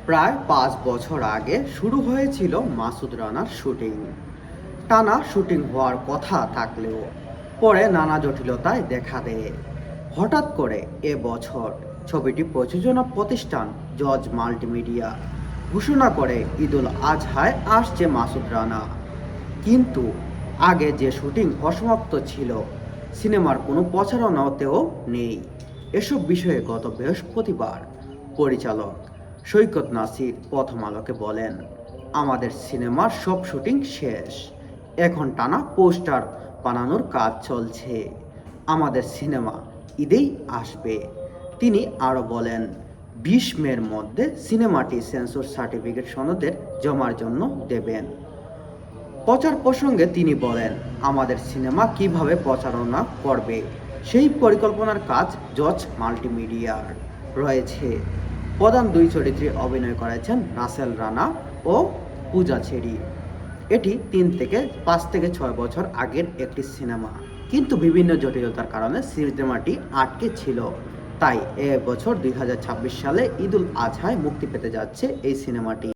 প্রায় 5 বছর আগে শুরু হয়েছিল মাসুদ রানার শুটিং। টানা শুটিং হওয়ার কথা থাকলেও পরে নানা জটিলতায় দেখা দেয়। হঠাৎ করে এবছর ছবিটি প্রযোজনা প্রতিষ্ঠান জজ মাল্টিমিডিয়া ঘোষণা করে ঈদুল আজহায় আসছে মাসুদ রানা। কিন্তু আগে যে শুটিং অসমাপ্ত ছিল, সিনেমার কোনো প্রচারণাতেও নেই। এসব বিষয়ে গত বৃহস্পতিবার পরিচালক সৈকত নাসির প্রথম আলোকে বলেন, আমাদের সিনেমার সব শুটিং শেষ, এখন টানা পোস্টার বানানোর কাজ চলছে। আমাদের সিনেমা ঈদেই আসবে। তিনি আরও বলেন, 20 মের মধ্যে সিনেমাটি সেন্সর সার্টিফিকেট সনদের জমার জন্য দেবেন। প্রচার প্রসঙ্গে তিনি বলেন, আমাদের সিনেমা কিভাবে প্রচারণা করবে সেই পরিকল্পনার কাজ জজ মাল্টিমিডিয়ার রয়েছে। প্রধান দুই চরিত্রে অভিনয় করেছেন রাসেল রানা ও পূজা ছেড়ি। এটি 5 থেকে 6 বছর আগের একটি সিনেমা, কিন্তু বিভিন্ন জটিলতার কারণে সিনেমাটি আটকে ছিল। তাই এবছর 2026 সালে ঈদুল আজহায় মুক্তি পেতে যাচ্ছে এই সিনেমাটি।